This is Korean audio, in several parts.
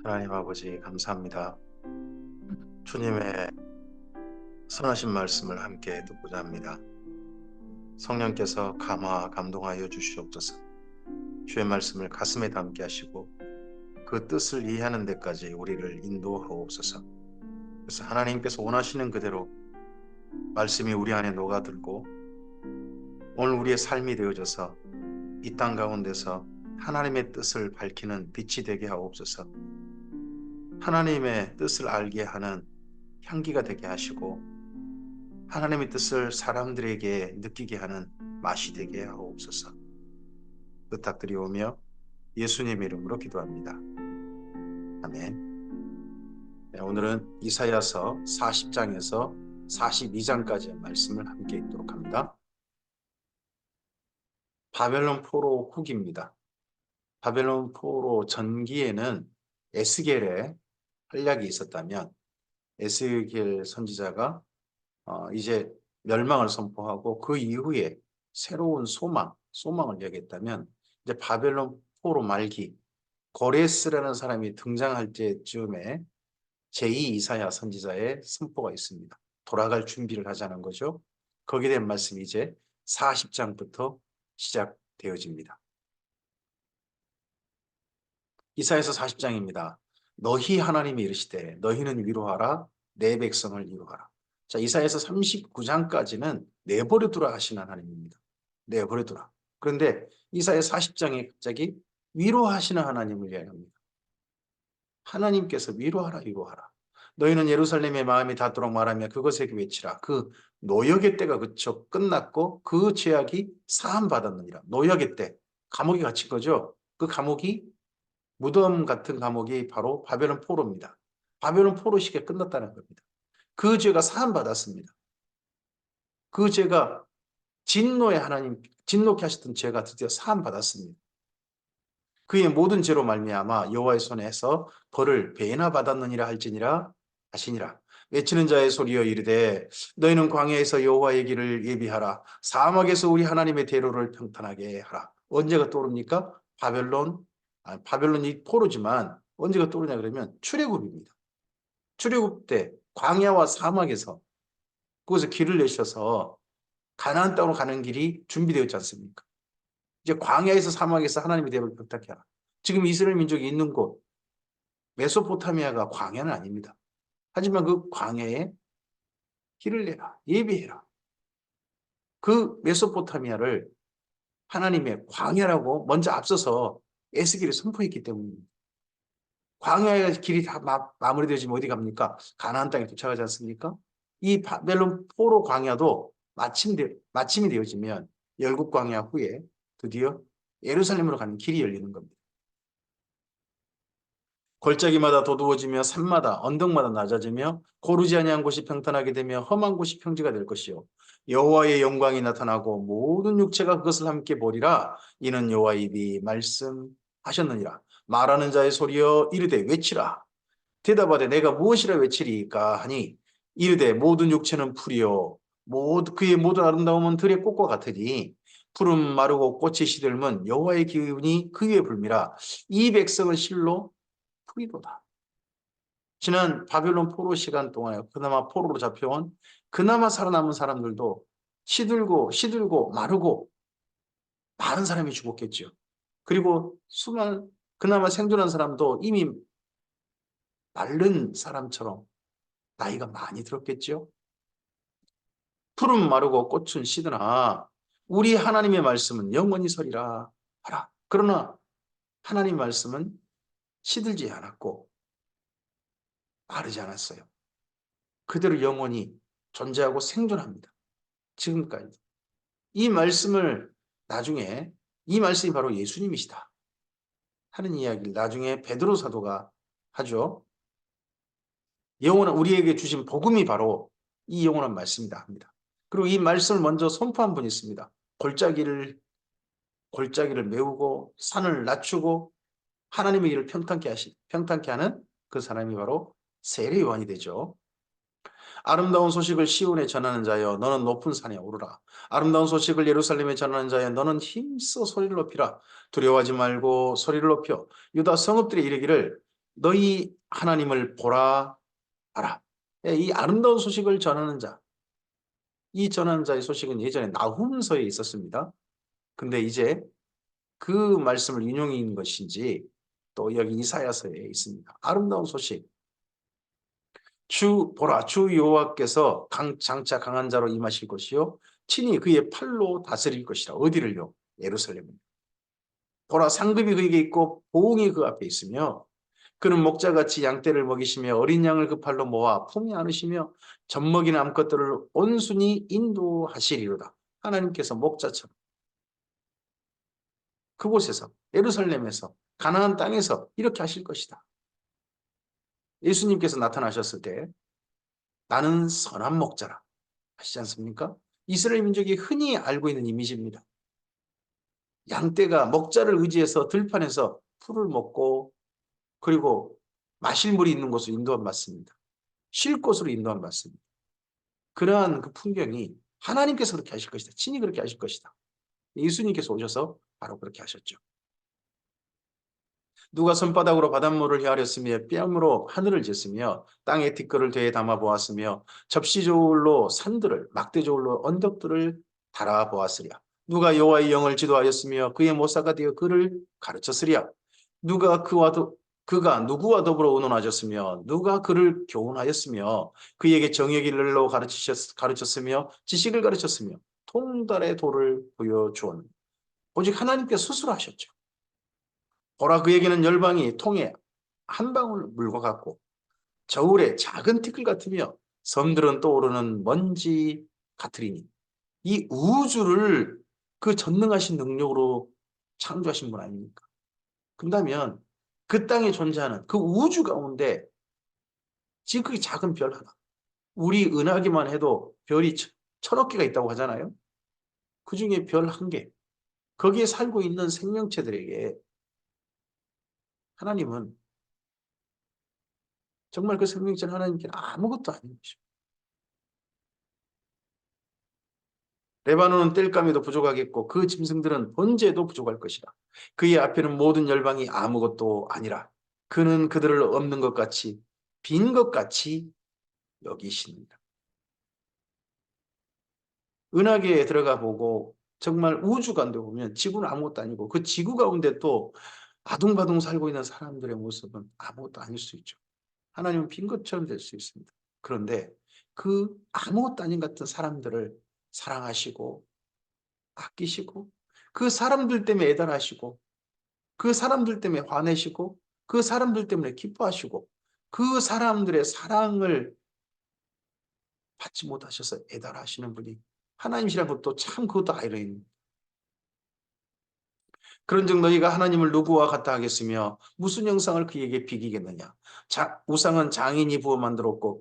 하나님 아버지 감사합니다. 주님의 선하신 말씀을 함께 듣고자 합니다. 성령께서 감동하여 주시옵소서. 주의 말씀을 가슴에 담게 하시고 그 뜻을 이해하는 데까지 우리를 인도하옵소서. 그래서 하나님께서 원하시는 그대로 말씀이 우리 안에 녹아들고 오늘 우리의 삶이 되어져서 이 땅 가운데서 하나님의 뜻을 밝히는 빛이 되게 하옵소서. 하나님의 뜻을 알게 하는 향기가 되게 하시고 하나님의 뜻을 사람들에게 느끼게 하는 맛이 되게 하옵소서. 부탁드리오며 예수님 이름으로 기도합니다. 아멘. 네, 오늘은 이사야서 40장에서 42장까지의 말씀을 함께 읽도록 합니다. 바벨론 포로 후기입니다. 바벨론 포로 전기에는 에스겔의 활약이 있었다면 에스겔 선지자가 이제 멸망을 선포하고 그 이후에 새로운 소망을 얘기했다면 이제 바벨론 포로 말기 고레스라는 사람이 등장할 때쯤에 제2 이사야 선지자의 선포가 있습니다. 돌아갈 준비를 하자는 거죠. 거기에 대한 말씀이 이제 40장부터 시작되어집니다. 이사야서 40장입니다. 너희 하나님이 이르시되 너희는 위로하라 내 백성을 위로하라. 자, 이사야서 39장까지는 내버려두라 하신 하나님입니다. 내버려두라. 그런데 이사야 40장에 갑자기 위로하시는 하나님을 이야기합니다. 하나님께서 위로하라 위로하라. 너희는 예루살렘의 마음이 닿도록 말하며 그것에게 외치라. 그 노역의 때가 그쳐 끝났고 그 죄악이 사함 받았느니라. 노역의 때, 감옥에 갇힌 거죠. 그 감옥이 무덤 같은 감옥이 바로 바벨론 포로입니다. 바벨론 포로 시기가 끝났다는 겁니다. 그 죄가 사함 받았습니다. 그 죄가 진노케 하셨던 죄가 드디어 사함 받았습니다. 그의 모든 죄로 말미암아 여호와의 손에서 벌을 배나 받았느니라 할지니라 하시니라. 외치는 자의 소리여 이르되 너희는 광야에서 여호와의 길을 예비하라. 사막에서 우리 하나님의 대로를 평탄하게 하라. 언제가 떠오릅니까? 바벨론이 포로지만 언제가 떠오르냐 그러면 출애굽입니다. 출애굽 때 광야와 사막에서 그곳에 길을 내셔서 가나안 땅으로 가는 길이 준비되었지 않습니까? 이제 광야에서 사막에서 하나님의 대로를 평탄케 하라. 지금 이스라엘 민족이 있는 곳 메소포타미아가 광야는 아닙니다. 하지만 그 광야에 길을 내라. 예비해라. 그 메소포타미아를 하나님의 광야라고 먼저 앞서서 에스겔이 선포했기 때문입니다. 광야의 길이 다 마무리되어지면 어디 갑니까? 가나안 땅에 도착하지 않습니까? 이 바벨론 포로 광야도 마침이 되어지면 열국 광야 후에 드디어 예루살렘으로 가는 길이 열리는 겁니다. 골짜기마다 도두어지며 산마다 언덕마다 낮아지며 고르지 아니한 곳이 평탄하게 되며 험한 곳이 평지가 될 것이요 여호와의 영광이 나타나고 모든 육체가 그것을 함께 보리라. 이는 여호와의 입이 말씀하셨느니라. 말하는 자의 소리여 이르되 외치라. 대답하되 내가 무엇이라 외치리까 하니 이르되 모든 육체는 풀이요 그의 모든 아름다움은 들의 꽃과 같으니 푸른 마르고 꽃이 시들면 여호와의 기운이 그 위에 불미라. 이 백성은 실로 풀이로다. 지난 바벨론 포로 시간 동안에 그나마 포로로 잡혀온 그나마 살아남은 사람들도 시들고 마르고 많은 사람이 죽었겠죠. 그리고 그나마 생존한 사람도 이미 마른 사람처럼 나이가 많이 들었겠죠. 푸른 마르고 꽃은 시드나 우리 하나님의 말씀은 영원히 서리라 하라. 그러나 하나님 말씀은 시들지 않았고 마르지 않았어요. 그대로 영원히 존재하고 생존합니다. 지금까지. 이 말씀이 바로 예수님이시다 하는 이야기를 나중에 베드로 사도가 하죠. 우리에게 주신 복음이 바로 이 영원한 말씀이다 합니다. 그리고 이 말씀을 먼저 선포한 분이 있습니다. 골짜기를 메우고 산을 낮추고 하나님의 길을 평탄케 하는 그 사람이 바로 세례 요한이 되죠. 아름다운 소식을 시온에 전하는 자여 너는 높은 산에 오르라. 아름다운 소식을 예루살렘에 전하는 자여 너는 힘써 소리를 높이라. 두려워하지 말고 소리를 높여 유다 성읍들이 이르기를 너희 하나님을 보라 알아. 예, 이 아름다운 소식을 전하는 자, 이 전하는 자의 소식은 예전에 나훔서에 있었습니다. 근데 이제 그 말씀을 인용인 것인지 또 여기 이사야서에 있습니다. 아름다운 소식. 주 보라 주 여호와께서 장차 강한 자로 임하실 것이요 친히 그의 팔로 다스릴 것이라. 어디를요? 예루살렘을. 보라 상급이 그에게 있고 보응이 그 앞에 있으며 그는 목자같이 양떼를 먹이시며 어린 양을 그 팔로 모아 품에 안으시며 젖먹이는 암컷들을 온순히 인도하시리로다. 하나님께서 목자처럼 그곳에서 예루살렘에서 가나안 땅에서 이렇게 하실 것이다. 예수님께서 나타나셨을 때 나는 선한 목자라 하시지 않습니까? 이스라엘 민족이 흔히 알고 있는 이미지입니다. 양떼가 목자를 의지해서 들판에서 풀을 먹고 그리고 마실 물이 있는 곳으로 인도함 받습니다. 쉴 곳으로 인도함 받습니다. 그러한 그 풍경이 하나님께서 그렇게 하실 것이다. 친히 그렇게 하실 것이다. 예수님께서 오셔서 바로 그렇게 하셨죠. 누가 손바닥으로 바닷물을 헤아렸으며 뺨으로 하늘을 쟀으며 땅에 티끌을 되에 담아 보았으며 접시저울로 산들을 막대저울로 언덕들을 달아 보았으랴. 누가 여호와의 영을 지도하였으며 그의 모사가 되어 그를 가르쳤으랴. 그가 누구와 더불어 의논하셨으며 누가 그를 교훈하였으며 그에게 정의 길로 가르쳤으며 지식을 가르쳤으며 통달의 도를 보여주었느냐. 오직 하나님께 스스로 하셨죠. 보라 그에게는 열방이 통에 한 방울 물과 같고 저울에 작은 티끌 같으며 섬들은 떠오르는 먼지 같으리니. 이 우주를 그 전능하신 능력으로 창조하신 분 아닙니까? 그렇다면 그 땅에 존재하는 그 우주 가운데 지금 그 작은 별 하나, 우리 은하계만 해도 별이 천억 개가 있다고 하잖아요. 그 중에 별 한 개, 거기에 살고 있는 생명체들에게 하나님은 정말 그 생명체는 하나님께 아무것도 아닌 것입니다. 레바논은 땔감에도 부족하겠고 그 짐승들은 번제에도 부족할 것이라. 그의 앞에는 모든 열방이 아무것도 아니라 그는 그들을 없는 것 같이 빈 것 같이 여기십니다. 은하계에 들어가 보고 정말 우주 가운데 보면 지구는 아무것도 아니고 그 지구 가운데 또 아둥바둥 살고 있는 사람들의 모습은 아무것도 아닐 수 있죠. 하나님은 빈 것처럼 될 수 있습니다. 그런데 그 아무것도 아닌 같은 사람들을 사랑하시고 아끼시고 그 사람들 때문에 애달하시고 그 사람들 때문에 화내시고 그 사람들 때문에 기뻐하시고 그 사람들의 사랑을 받지 못하셔서 애달하시는 분이 하나님이시라는 것도 참 그것도 아이러니입니다. 그런즉 너희가 하나님을 누구와 같다 하겠으며 무슨 형상을 그에게 비기겠느냐. 우상은 장인이 부어 만들었고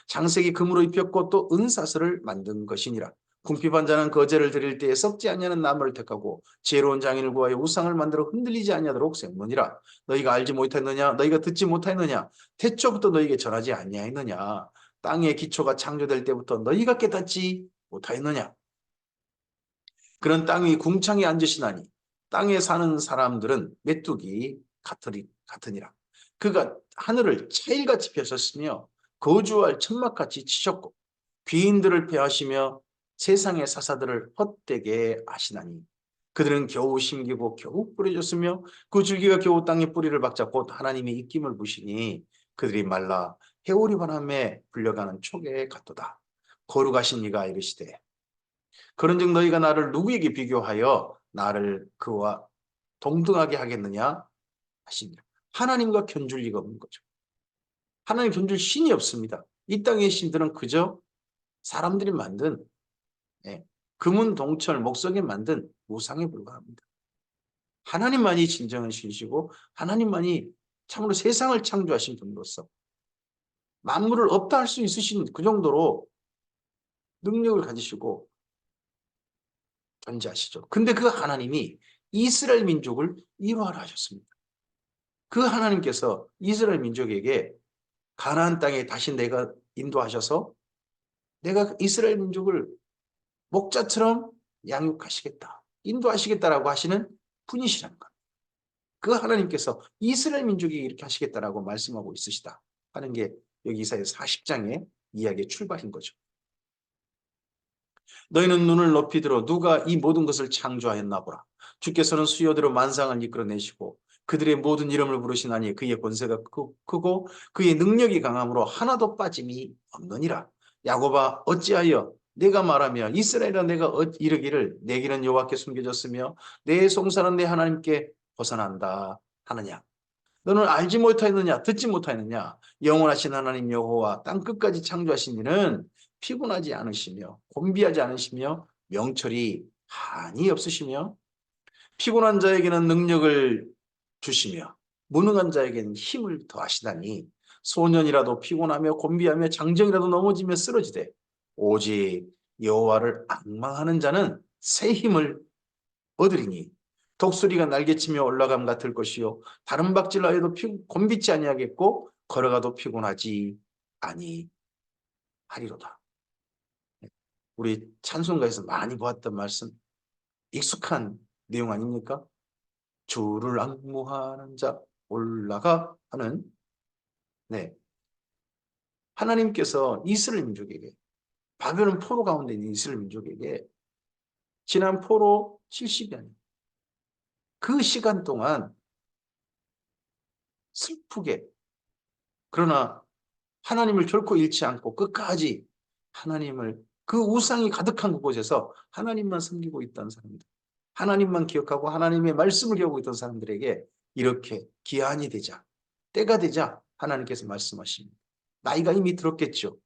장색이 금으로 입혔고 또 은사슬을 만든 것이니라. 궁핍한 자는 거제를 드릴 때에 썩지 아니하는 나무를 택하고 지혜로운 장인을 구하여 우상을 만들어 흔들리지 아니하도록 세우느니라. 너희가 알지 못했느냐? 너희가 듣지 못했느냐? 태초부터 너희에게 전하지 아니하였느냐? 땅의 기초가 창조될 때부터 너희가 깨닫지 못하였느냐? 그런 땅 위 궁창에 앉으시나니 땅에 사는 사람들은 메뚜기 같으니라. 그가 하늘을 차일같이 펴셨으며 거주할 천막같이 치셨고 귀인들을 폐하시며 세상의 사사들을 헛되게 하시나니 그들은 겨우 심기고 겨우 뿌려졌으며 그 줄기가 겨우 땅에 뿌리를 박자 곧 하나님의 입김을 부시니 그들이 말라 해오리 바람에 불려가는 촉에 같도다. 거룩하신 이가 이르시되 그런즉 너희가 나를 누구에게 비교하여 나를 그와 동등하게 하겠느냐 하시니라. 하나님과 견줄 리가 없는 거죠. 하나님 견줄 신이 없습니다. 이 땅의 신들은 그저 사람들이 만든 금은 동철 목석에 만든 우상에 불과합니다. 하나님만이 진정한 신이시고 하나님만이 참으로 세상을 창조하신 분으로서 만물을 없다 할 수 있으신 그 정도로 능력을 가지시고 존재하시죠. 근데 그 하나님이 이스라엘 민족을 일화를 하셨습니다. 그 하나님께서 이스라엘 민족에게 가나안 땅에 다시 내가 인도하셔서 내가 이스라엘 민족을 목자처럼 양육하시겠다. 인도하시겠다라고 하시는 분이시라는 겁니다. 그 하나님께서 이스라엘 민족에게 이렇게 하시겠다라고 말씀하고 있으시다 하는 게 여기 이사야 40장의 이야기의 출발인 거죠. 너희는 눈을 높이 들어 누가 이 모든 것을 창조하였나 보라. 주께서는 수요대로 만상을 이끌어내시고 그들의 모든 이름을 부르시나니 그의 권세가 크고 그의 능력이 강함으로 하나도 빠짐이 없느니라. 야곱아 어찌하여 내가 말하며 이스라엘아 내가 이르기를 내 길은 여호와께 숨겨졌으며 내 송사는 내 하나님께 벗어난다 하느냐. 너는 알지 못하였느냐 듣지 못하였느냐. 영원하신 하나님 여호와 땅끝까지 창조하신 이는 피곤하지 않으시며 곤비하지 않으시며 명철이 한이 없으시며 피곤한 자에게는 능력을 주시며 무능한 자에게는 힘을 더하시다니 소년이라도 피곤하며 곤비하며 장정이라도 넘어지며 쓰러지되 오직 여호와를 앙망하는 자는 새 힘을 얻으리니 독수리가 날개치며 올라감 같을 것이요 다른 박질하여도 곤비치 아니하겠고 걸어가도 피곤하지 아니하리로다. 우리 찬송가에서 많이 보았던 말씀 익숙한 내용 아닙니까? 주를 앙무하는 자 올라가 하는 네 하나님께서 이스라엘 민족에게 바벨론 포로 가운데 있는 이스라엘 민족에게 지난 포로 70년 그 시간 동안 슬프게 그러나 하나님을 결코 잃지 않고 끝까지 하나님을 그 우상이 가득한 그곳에서 하나님만 섬기고 있던 사람들 하나님만 기억하고 하나님의 말씀을 기억하고 있던 사람들에게 이렇게 기한이 되자 때가 되자 하나님께서 말씀하십니다. 나이가 이미 들었겠죠.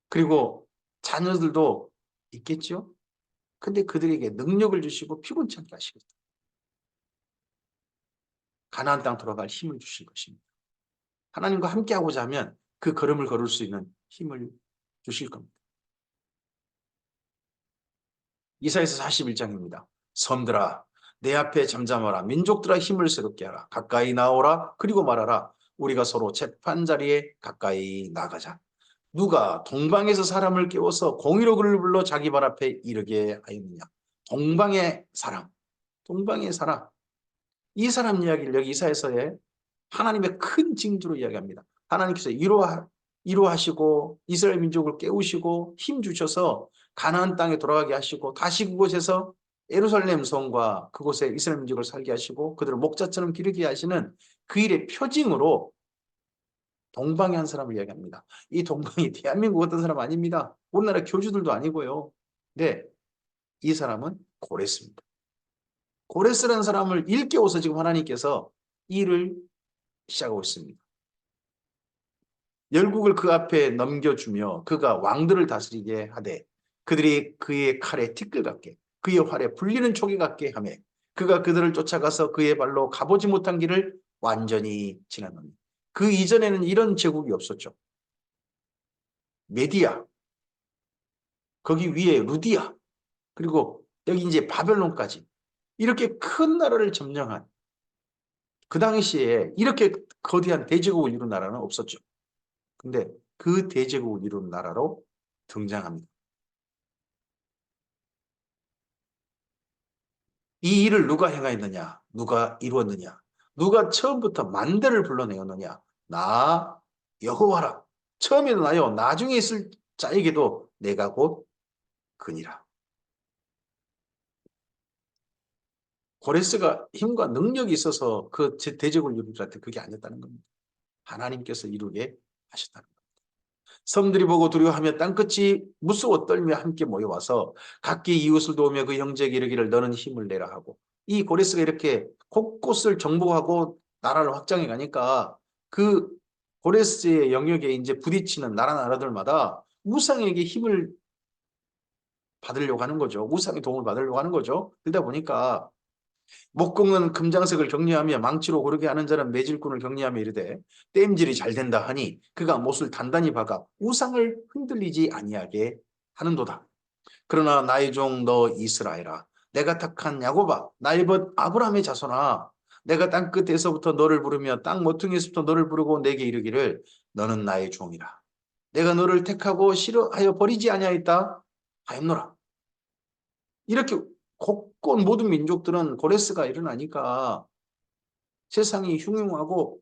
그리고 자녀들도 있겠죠. 근데 그들에게 능력을 주시고 피곤치 않게 하시겠다. 가나안 땅 돌아갈 힘을 주실 것입니다. 하나님과 함께하고자 하면 그 걸음을 걸을 수 있는 힘을 주실 겁니다. 이사야서 41장입니다. 섬들아 내 앞에 잠잠하라. 민족들아 힘을 새롭게 하라. 가까이 나오라. 그리고 말하라. 우리가 서로 재판자리에 가까이 나가자. 누가 동방에서 사람을 깨워서 공의로 그를 불러 자기 발 앞에 이르게 하였느냐. 동방의 사람. 동방의 사람. 이 사람 이야기를 여기 이사야서에 하나님의 큰 징조로 이야기합니다. 하나님께서 위로하시고 이스라엘 민족을 깨우시고 힘 주셔서 가나안 땅에 돌아가게 하시고 다시 그곳에서 예루살렘 성과 그곳에 이스라엘 민족을 살게 하시고 그들을 목자처럼 기르게 하시는 그 일의 표징으로 동방의 한 사람을 이야기합니다. 이 동방이 대한민국 어떤 사람 아닙니다. 우리나라 교주들도 아니고요. 네, 이 사람은 고레스입니다. 고레스라는 사람을 일깨워서 지금 하나님께서 일을 시작하고 있습니다. 열국을 그 앞에 넘겨주며 그가 왕들을 다스리게 하되 그들이 그의 칼에 티끌 같게 그의 활에 불리는 초기 같게 하며 그가 그들을 쫓아가서 그의 발로 가보지 못한 길을 완전히 지나노니 그 이전에는 이런 제국이 없었죠. 메디아 거기 위에 루디아 그리고 여기 이제 바벨론까지 이렇게 큰 나라를 점령한 그 당시에 이렇게 거대한 대제국을 이룬 나라는 없었죠. 근데 그 대제국을 이룬 나라로 등장합니다. 이 일을 누가 행하였느냐? 누가 이루었느냐? 누가 처음부터 만대를 불러내었느냐? 나 여호와라. 처음에는 나요. 나중에 있을 자에게도 내가 곧 그니라. 고레스가 힘과 능력이 있어서 그 대적을 이룰 줄 알았는데 그게 아니었다는 겁니다. 하나님께서 이루게 하셨다는 겁니다. 섬들이 보고 두려워하며 땅끝이 무서워 떨며 함께 모여와서 각기 이웃을 도우며 그 형제에게 이르기를 너는 힘을 내라 하고 이 고레스가 이렇게 곳곳을 정복하고 나라를 확장해 가니까 그 고레스의 영역에 이제 부딪히는 나라들마다 우상에게 힘을 받으려고 하는 거죠. 우상의 도움을 받으려고 하는 거죠. 그러다 보니까 목공은 금장색을 격리하며 망치로 고르게 하는 자는 매질꾼을 격리하며 이르되 땜질이 잘 된다 하니 그가 못을 단단히 박아 우상을 흔들리지 아니하게 하는도다. 그러나 나의 종 너 이스라엘아 내가 택한 야곱아 나의 벗 아브라함의 자손아 내가 땅끝에서부터 너를 부르며 땅 모퉁이에서부터 너를 부르고 내게 이르기를 너는 나의 종이라. 내가 너를 택하고 싫어하여 버리지 아니하였다 하였노라. 이렇게 곳곳 모든 민족들은 고레스가 일어나니까 세상이 흉흉하고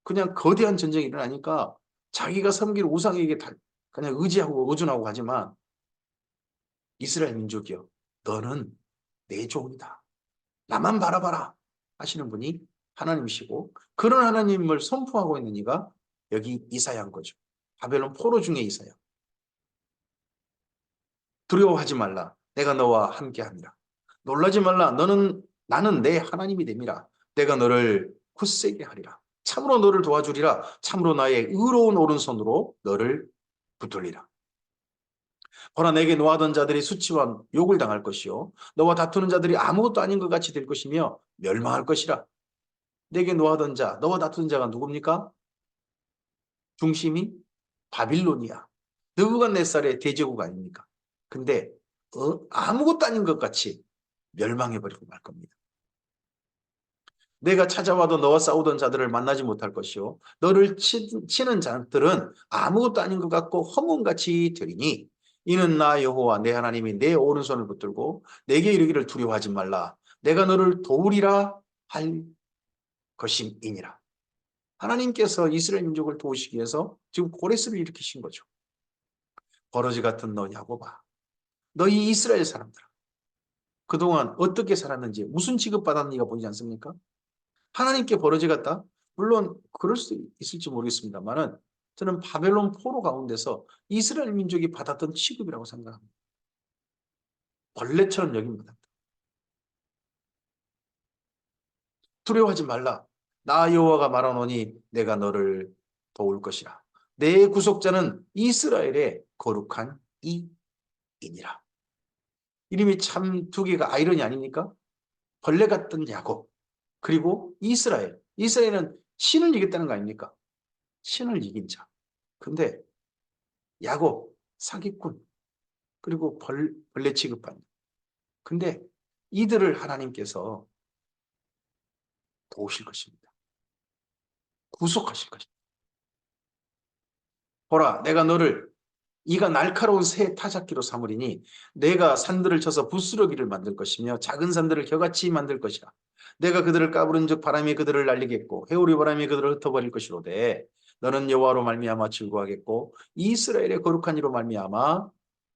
그냥 거대한 전쟁이 일어나니까 자기가 섬길 우상에게 그냥 의지하고 의존하고 하지만 이스라엘 민족이여 너는 내 종이다. 나만 바라봐라 하시는 분이 하나님이시고 그런 하나님을 선포하고 있는 이가 여기 이사야인 거죠. 바벨론 포로 중에 이사야. 두려워하지 말라. 내가 너와 함께합니다. 놀라지 말라. 나는 내 하나님이 됨이라. 내가 너를 굳세게 하리라. 참으로 너를 도와주리라. 참으로 나의 의로운 오른손으로 너를 붙들리라. 보라 내게 노하던 자들이 수치와 욕을 당할 것이요 너와 다투는 자들이 아무것도 아닌 것 같이 될 것이며 멸망할 것이라. 내게 노하던 자, 너와 다투는 자가 누굽니까? 중심이 바빌론이야. 느부갓네살의 대제국 아닙니까? 근데 아무것도 아닌 것 같이 멸망해버리고 말 겁니다. 내가 찾아와도 너와 싸우던 자들을 만나지 못할 것이요 너를 치는 자들은 아무것도 아닌 것 같고 허문같이 되리니 이는 나 여호와 내 하나님이 내 오른손을 붙들고 내게 이르기를 두려워하지 말라. 내가 너를 도우리라 할 것임이니라. 하나님께서 이스라엘 민족을 도우시기 위해서 지금 고레스를 일으키신 거죠. 버러지 같은 너 야곱아, 너희 이스라엘 사람들아, 그동안 어떻게 살았는지 무슨 취급받았는지가 보이지 않습니까? 하나님께 버러지 같다? 물론 그럴 수 있을지 모르겠습니다만은 저는 바벨론 포로 가운데서 이스라엘 민족이 받았던 취급이라고 생각합니다. 벌레처럼 여김받았다. 두려워하지 말라. 나 여호와가 말하노니 내가 너를 도울 것이라. 내 구속자는 이스라엘의 거룩한 이이니라. 이름이 참 두 개가 아이러니 아닙니까? 벌레 같던 야곱 그리고 이스라엘. 이스라엘은 신을 이겼다는 거 아닙니까? 신을 이긴 자. 근데 야곱 사기꾼 그리고 벌레 취급받는. 근데 이들을 하나님께서 도우실 것입니다. 구속하실 것입니다. 보라 내가 너를 이가 날카로운 새 타작기로 삼으리니 내가 산들을 쳐서 부스러기를 만들 것이며 작은 산들을 겨같이 만들 것이라. 내가 그들을 까부른즉 바람이 그들을 날리겠고 회오리 바람이 그들을 흩어버릴 것이로되 너는 여호와로 말미암아 즐거워하겠고 이스라엘의 거룩한 이로 말미암아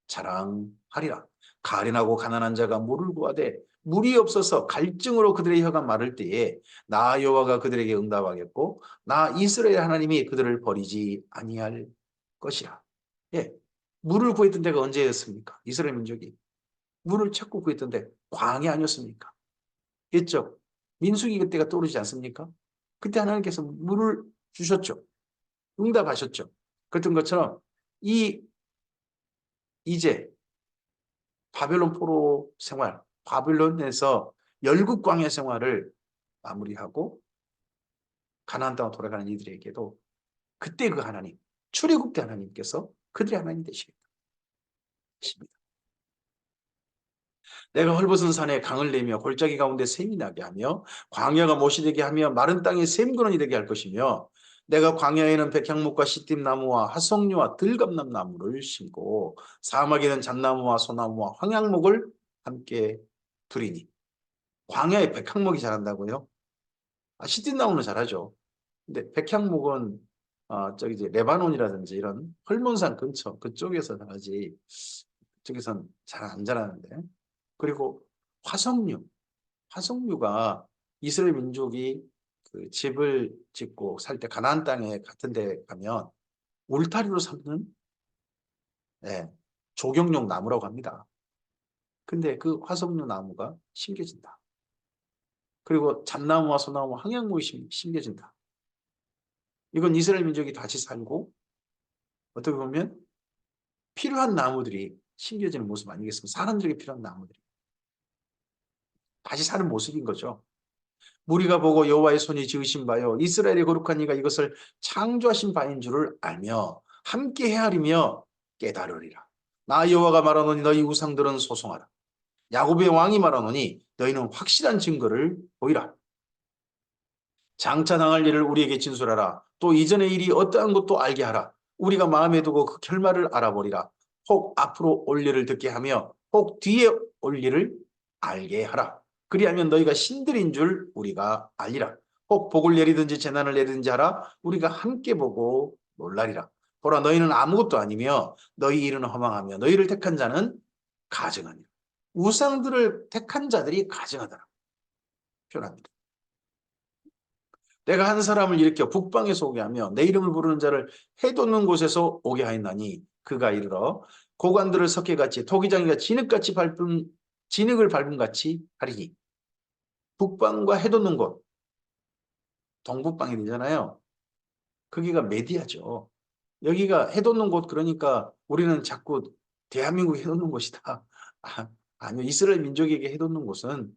자랑하리라. 가련하고 가난한 자가 물을 구하되 물이 없어서 갈증으로 그들의 혀가 마를 때에 나 여호와가 그들에게 응답하겠고 나 이스라엘 하나님이 그들을 버리지 아니할 것이라. 예, 물을 구했던 데가 언제였습니까? 이스라엘 민족이 물을 찾고 구했던 데 광야 아니었습니까? 옛적 민수기 그때가 떠오르지 않습니까? 그때 하나님께서 물을 주셨죠. 응답하셨죠. 그랬던 것처럼 이제 바벨론 포로 생활, 바벨론에서 열국 광야 생활을 마무리하고 가나안 땅으로 돌아가는 이들에게도 그때 그 하나님, 출애굽 때 하나님께서 그들의 하나님 되시겠다. 내가 헐벗은 산에 강을 내며 골짜기 가운데 샘이 나게 하며 광야가 못이 되게 하며 마른 땅에 샘근원이 되게 할 것이며 내가 광야에는 백향목과 시띠나무와 하석류와 들감나무를 심고 사막에는 잣나무와 소나무와 황양목을 함께 두리니. 광야에 백향목이 자란다고요? 시띠나무는 자라죠. 근데 백향목은 저기 이제 레바논이라든지 이런 헐몬산 근처 그쪽에서 자라지 저기선 잘 안 자라는데. 그리고 화석류가 이스라엘 민족이 그 집을 짓고 살 때 가나안 땅에 같은 데 가면 울타리로 삼는 조경용 나무라고 합니다. 근데 그 화석류 나무가 심겨진다. 그리고 잣나무와 소나무, 황양목이 심겨진다. 이건 이스라엘 민족이 다시 살고 어떻게 보면 필요한 나무들이 심겨지는 모습 아니겠습니까? 사람들에게 필요한 나무들이. 다시 사는 모습인 거죠. 무리가 보고 여호와의 손이 지으신 바요 이스라엘의 거룩한 이가 이것을 창조하신 바인 줄을 알며 함께 헤아리며 깨달으리라. 나 여호와가 말하노니 너희 우상들은 소송하라. 야곱의 왕이 말하노니 너희는 확실한 증거를 보이라. 장차 당할 일을 우리에게 진술하라. 또 이전의 일이 어떠한 것도 알게 하라. 우리가 마음에 두고 그 결말을 알아보리라. 혹 앞으로 올 일을 듣게 하며 혹 뒤에 올 일을 알게 하라. 그리하면 너희가 신들인 줄 우리가 알리라. 혹 복을 내리든지 재난을 내리든지 하라. 우리가 함께 보고 놀라리라. 보라 너희는 아무것도 아니며 너희 일은 허망하며 너희를 택한 자는 가증하니라. 우상들을 택한 자들이 가증하더라. 표현합니다. 내가 한 사람을 일으켜 북방에서 오게 하며 내 이름을 부르는 자를 해돋는 곳에서 오게 하였나니 그가 이르러 고관들을 석회같이 토기장이가 진흙을 밟음 같이 하리니. 북방과 해돋는 곳 동북방이 되잖아요. 거기가 메디아죠. 여기가 해돋는 곳 그러니까 우리는 자꾸 대한민국이 해돋는 곳이다. 아니요. 이스라엘 민족에게 해돋는 곳은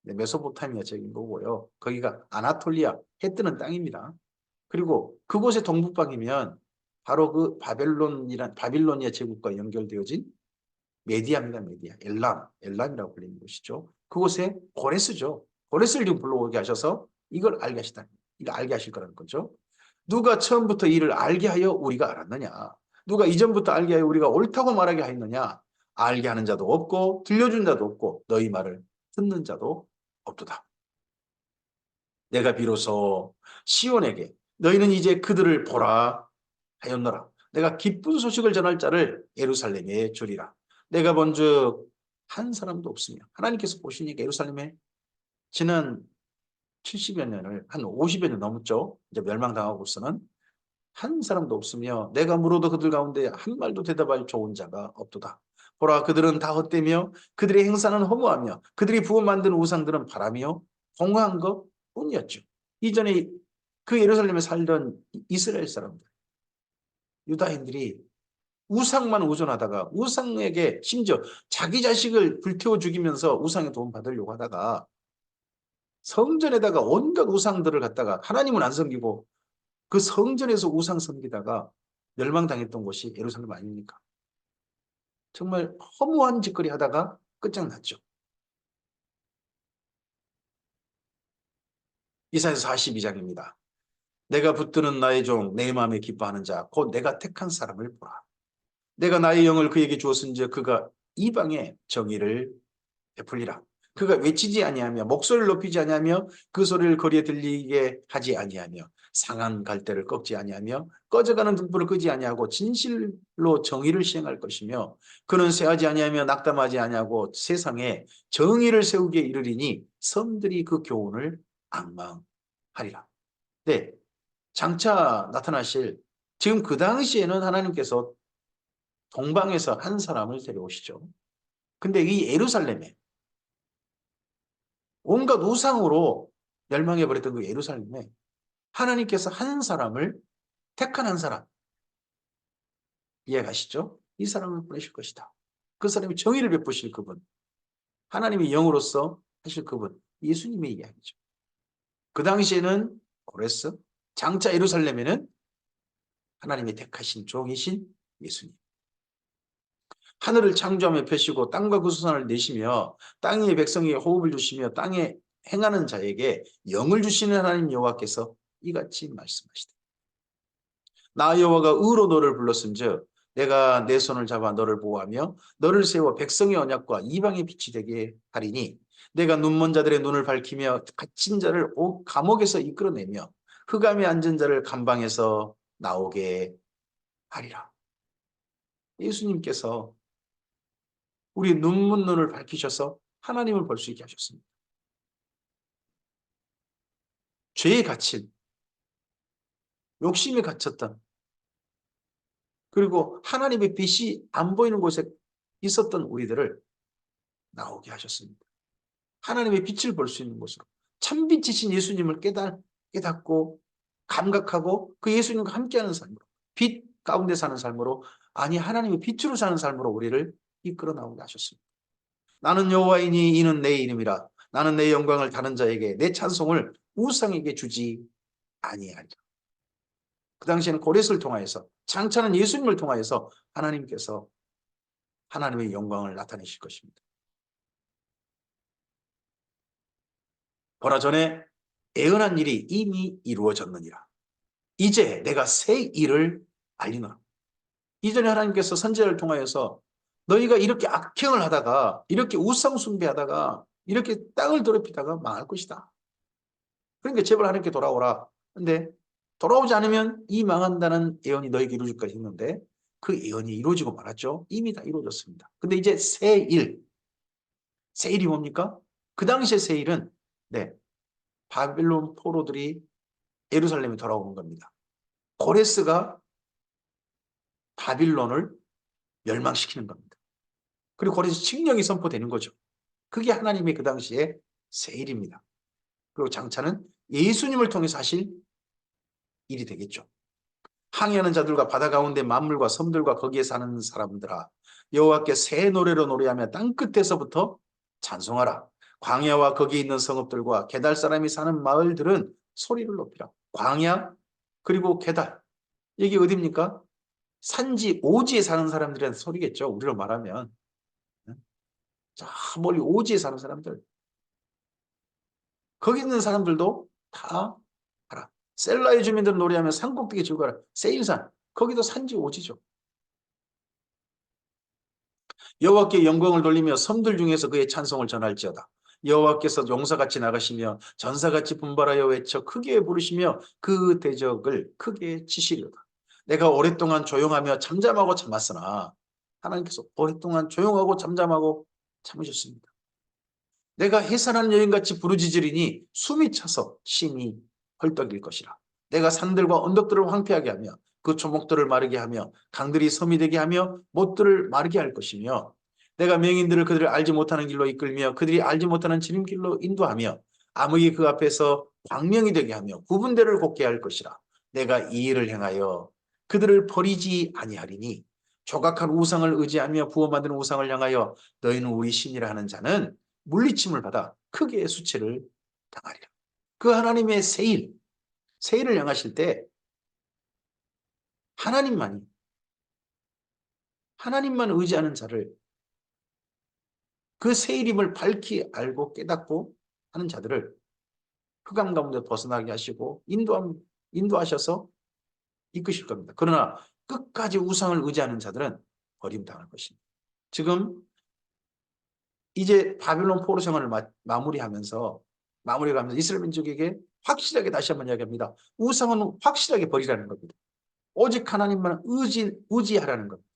메소포타미아 지역인 거고요. 거기가 아나톨리아 해 뜨는 땅입니다. 그리고 그곳의 동북방이면 바로 그 바빌로니아 제국과 연결되어진 메디아입니다. 메디아. 엘람이라고 불리는 곳이죠. 그곳에 고레스죠. 고레스를 지금 불러오게 하셔서 이걸 알게 하시다. 이거 알게 하실 거라는 거죠. 누가 처음부터 이를 알게 하여 우리가 알았느냐? 누가 이전부터 알게 하여 우리가 옳다고 말하게 하였느냐? 알게 하는 자도 없고 들려준 자도 없고 너희 말을 듣는 자도 없도다. 내가 비로소 시온에게 너희는 이제 그들을 보라 하였노라. 내가 기쁜 소식을 전할 자를 예루살렘에 주리라. 내가 본즉 한 사람도 없으며 하나님께서 보시니까 예루살렘에 지난 70여 년을 한 50여 년 넘었죠. 이제 멸망당하고서는 한 사람도 없으며 내가 물어도 그들 가운데 한 말도 대답할 좋은 자가 없도다. 보라 그들은 다 헛되며 그들의 행사는 허무하며 그들이 부어 만든 우상들은 바라며 공허한 것 뿐이었죠. 이전에 그 예루살렘에 살던 이스라엘 사람들, 유다인들이 우상만 의존하다가 우상에게 심지어 자기 자식을 불태워 죽이면서 우상에 도움 받으려고 하다가 성전에다가 온갖 우상들을 갖다가 하나님은 안 섬기고 그 성전에서 우상 섬기다가 멸망당했던 곳이 예루살렘 아닙니까? 정말 허무한 짓거리 하다가 끝장났죠. 이사야서 42장입니다. 내가 붙드는 나의 종 내 마음에 기뻐하는 자 곧 내가 택한 사람을 보라. 내가 나의 영을 그에게 주었은즉 그가 이방에 정의를 베풀리라. 그가 외치지 아니하며 목소리를 높이지 아니하며 그 소리를 거리에 들리게 하지 아니하며 상한 갈대를 꺾지 아니하며 꺼져가는 등불을 끄지 아니하고 진실로 정의를 시행할 것이며 그는 쇠하지 아니하며 낙담하지 아니하고 세상에 정의를 세우게 이르리니 섬들이 그 교훈을 앙망하리라. 네, 장차 나타나실 지금 그 당시에는 하나님께서 동방에서 한 사람을 데려오시죠. 근데 이 예루살렘에 온갖 우상으로 멸망해버렸던 그 예루살렘에 하나님께서 한 사람을 택한 한 사람 이해가시죠? 이 사람을 보내실 것이다. 그 사람이 정의를 베푸실 그분 하나님의 영으로서 하실 그분 예수님의 이야기죠. 그 당시에는 고레스 장차 예루살렘에는 하나님이 택하신 종이신 예수님 하늘을 창조하며 펴시고 땅과 그 수산을 내시며 땅의 백성에게 호흡을 주시며 땅에 행하는 자에게 영을 주시는 하나님 여호와께서 이같이 말씀하시되 나 여호와가 의로 너를 불렀은즉 내가 내 손을 잡아 너를 보호하며 너를 세워 백성의 언약과 이방의 빛이 되게 하리니 내가 눈먼 자들의 눈을 밝히며 갇힌 자를 감옥에서 이끌어내며 흑암에 앉은 자를 감방에서 나오게 하리라. 예수님께서 우리 눈먼 눈을 밝히셔서 하나님을 볼 수 있게 하셨습니다. 죄에 갇힌 욕심에 갇혔던 그리고 하나님의 빛이 안 보이는 곳에 있었던 우리들을 나오게 하셨습니다. 하나님의 빛을 볼 수 있는 곳으로 참빛이신 예수님을 깨닫고 감각하고 그 예수님과 함께하는 삶으로 빛 가운데 사는 삶으로 아니 하나님의 빛으로 사는 삶으로 우리를 이끌어 나오게 하셨습니다. 나는 여호와이니 이는 내 이름이라 나는 내 영광을 다른 자에게 내 찬송을 우상에게 주지 아니하리라. 그 당시에는 고레스를 통하여서 장차는 예수님을 통하여서 하나님께서 하나님의 영광을 나타내실 것입니다. 보라 전에 애언한 일이 이미 이루어졌느니라. 이제 내가 새 일을 알리노라. 이전에 하나님께서 선지자를 통하여서 너희가 이렇게 악행을 하다가 이렇게 우상 숭배하다가 이렇게 땅을 더럽히다가 망할 것이다. 그러니까 제발 하나님께 돌아오라. 근데 돌아오지 않으면 이 망한다는 예언이 너에게 이루어질까 했는데 그 예언이 이루어지고 말았죠. 이미 다 이루어졌습니다. 근데 이제 세일. 세일이 뭡니까? 그 당시의 세일은 네, 바빌론 포로들이 예루살렘에 돌아오는 겁니다. 고레스가 바빌론을 멸망시키는 겁니다. 그리고 고레스 칙령이 선포되는 거죠. 그게 하나님의 그 당시의 세일입니다. 그리고 장차는 예수님을 통해서 하실 일이 되겠죠. 항해하는 자들과 바다 가운데 만물과 섬들과 거기에 사는 사람들아 여호와께 새 노래로 노래하며 땅끝에서부터 찬송하라. 광야와 거기에 있는 성읍들과 게달 사람이 사는 마을들은 소리를 높이라. 광야 그리고 게달 이게 어디입니까? 산지 오지에 사는 사람들의 소리겠죠. 우리로 말하면 저 멀리 오지에 사는 사람들 거기 있는 사람들도 다 알아. 셀라의 주민들은 노래하며 산꼭대기 즐거워라. 세일산 거기도 산지 오지죠. 여호와께 영광을 돌리며 섬들 중에서 그의 찬송을 전할지어다. 여호와께서 용사같이 나가시며 전사같이 분발하여 외쳐 크게 부르시며 그 대적을 크게 치시려다. 내가 오랫동안 조용하며 잠잠하고 참았으나 하나님께서 오랫동안 조용하고 잠잠하고 참으셨습니다. 내가 해산하는 여인같이 부르짖으리니 숨이 차서 심히 헐떡일 것이라. 내가 산들과 언덕들을 황폐하게 하며 그 초목들을 마르게 하며 강들이 섬이 되게 하며 못들을 마르게 할 것이며 내가 맹인들을 그들을 알지 못하는 길로 이끌며 그들이 알지 못하는 지름길로 인도하며 암흑이 그 앞에서 광명이 되게 하며 구분대를 곱게 할 것이라. 내가 이 일을 행하여 그들을 버리지 아니하리니 조각한 우상을 의지하며 부어 만드는 우상을 향하여 너희는 우리 신이라 하는 자는 물리침을 받아 크게 수치를 당하리라. 그 하나님의 세일을 향하실 때 하나님만 의지하는 자를 그 세일임을 밝히 알고 깨닫고 하는 자들을 흑암 가운데 벗어나게 하시고 인도하셔서 이끄실 겁니다. 그러나 끝까지 우상을 의지하는 자들은 버림당할 것입니다. 지금 이제 바빌론 포로 생활을 마무리가면서 이스라엘 민족에게 확실하게 다시 한번 이야기합니다. 우상은 확실하게 버리라는 겁니다. 오직 하나님만 의지하라는 겁니다.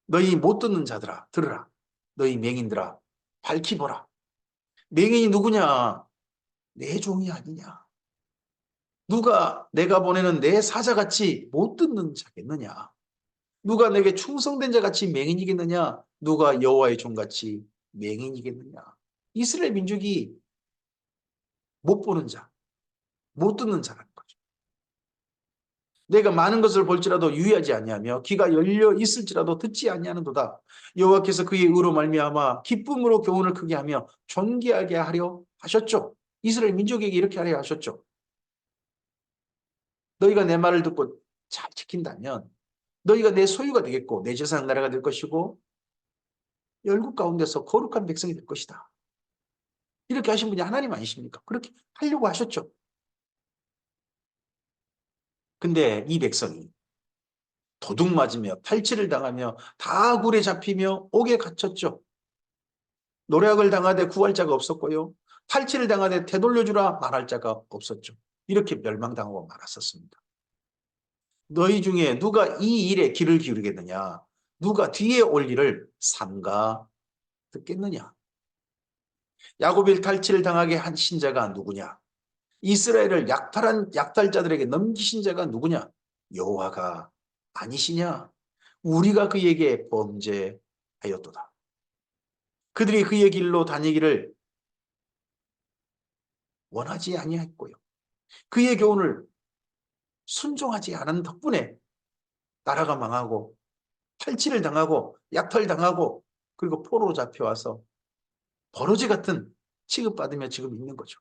너희 못 듣는 자들아 들으라. 너희 맹인들아 밝히 보라. 맹인이 누구냐? 내 종이 아니냐? 누가 내가 보내는 내 사자같이 못 듣는 자겠느냐? 누가 내게 충성된 자같이 맹인이겠느냐? 누가 여호와의 종같이 맹인이겠느냐? 이스라엘 민족이 못 보는 자, 못 듣는 자라는 거죠. 내가 많은 것을 볼지라도 유의하지 아니하며 귀가 열려 있을지라도 듣지 아니하는도다. 여호와께서 그의 의로 말미암아 기쁨으로 교훈을 크게 하며 존귀하게 하려 하셨죠. 이스라엘 민족에게 이렇게 하려 하셨죠. 너희가 내 말을 듣고 잘 지킨다면 너희가 내 소유가 되겠고 내 재산 나라가 될 것이고 열국 가운데서 거룩한 백성이 될 것이다. 이렇게 하신 분이 하나님 아니십니까? 그렇게 하려고 하셨죠. 근데 이 백성이 도둑 맞으며 탈취를 당하며 다 굴에 잡히며 옥에 갇혔죠. 노략을 당하되 구할 자가 없었고요. 탈취를 당하되 되돌려주라 말할 자가 없었죠. 이렇게 멸망당하고 말았었습니다. 너희 중에 누가 이 일에 귀를 기울이겠느냐? 누가 뒤에 올 일을 삼가 듣겠느냐? 야곱이 탈취를 당하게 한 신자가 누구냐? 이스라엘을 약탈자들에게 넘기신 자가 누구냐? 여호와가 아니시냐? 우리가 그에게 범죄하였도다. 그들이 그의 길로 다니기를 원하지 아니했고요. 그의 교훈을 순종하지 않은 덕분에 나라가 망하고 탈취를 당하고 약탈당하고 그리고 포로로 잡혀와서 버러지 같은 취급받으며 지금 있는 거죠.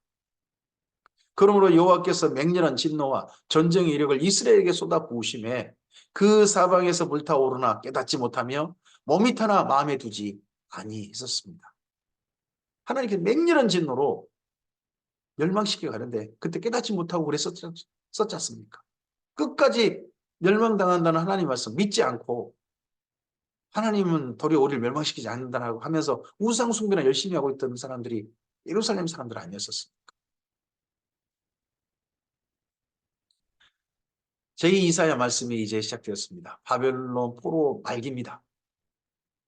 그러므로 여호와께서 맹렬한 진노와 전쟁의 이력을 이스라엘에게 쏟아부으심에 그 사방에서 불타오르나 깨닫지 못하며 몸이 타나 마음에 두지 아니했었습니다. 하나님께서 맹렬한 진노로 멸망시켜 가는데 그때 깨닫지 못하고 그랬었지 않습니까? 끝까지 멸망당한다는 하나님 말씀 믿지 않고 하나님은 도리어 우리를 멸망시키지 않는다고 하면서 우상 숭배나 열심히 하고 있던 사람들이 예루살렘 사람들 아니었었습니까? 제2이사야 말씀이 이제 시작되었습니다. 바벨론 포로 말기입니다.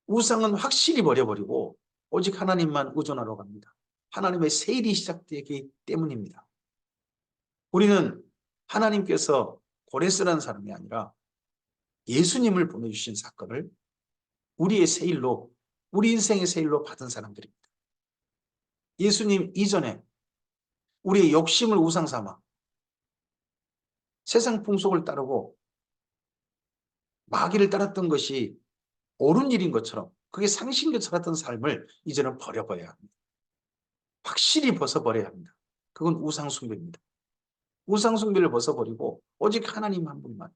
우상은 확실히 버려버리고 오직 하나님만 의존하러 갑니다. 하나님의 세일이 시작되기 때문입니다. 우리는 하나님께서 고레스라는 사람이 아니라 예수님을 보내주신 사건을 우리의 세일로, 우리 인생의 세일로 받은 사람들입니다. 예수님 이전에 우리의 욕심을 우상 삼아 세상 풍속을 따르고 마귀를 따랐던 것이 옳은 일인 것처럼 그게 상식인 것처럼 삶을 이제는 버려버려야 합니다. 확실히 벗어버려야 합니다. 그건 우상숭배입니다. 우상숭배를 벗어버리고 오직 하나님 한 분만,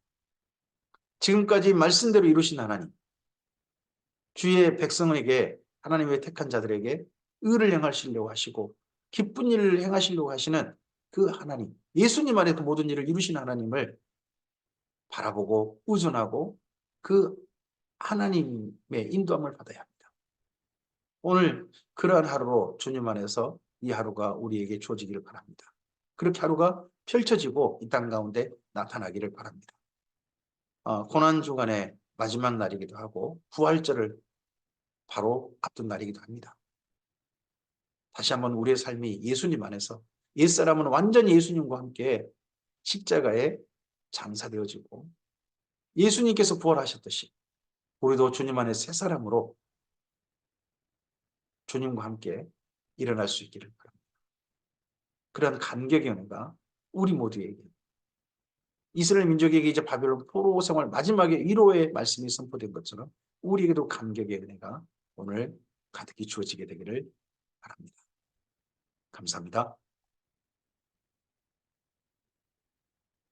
지금까지 말씀대로 이루신 하나님, 주의 백성에게, 하나님의 택한 자들에게 의를 행하시려고 하시고 기쁜 일을 행하시려고 하시는 그 하나님, 예수님 안에 그 모든 일을 이루신 하나님을 바라보고 의존하고 그 하나님의 인도함을 받아야 합니다. 오늘 그러한 하루로 주님 안에서 이 하루가 우리에게 주어지기를 바랍니다. 그렇게 하루가 펼쳐지고 이 땅 가운데 나타나기를 바랍니다. 고난주간의 마지막 날이기도 하고 부활절을 바로 앞둔 날이기도 합니다. 다시 한번 우리의 삶이 예수님 안에서, 옛사람은 완전히 예수님과 함께 십자가에 장사되어지고 예수님께서 부활하셨듯이 우리도 주님 안에 새 사람으로 주님과 함께 일어날 수 있기를 바랍니다. 그런 감격의 은혜가 우리 모두에게, 이스라엘 민족에게 이제 바벨론 포로 생활 마지막에 위로의 말씀이 선포된 것처럼 우리에게도 감격의 은혜가 오늘 가득히 주어지게 되기를 바랍니다. 감사합니다.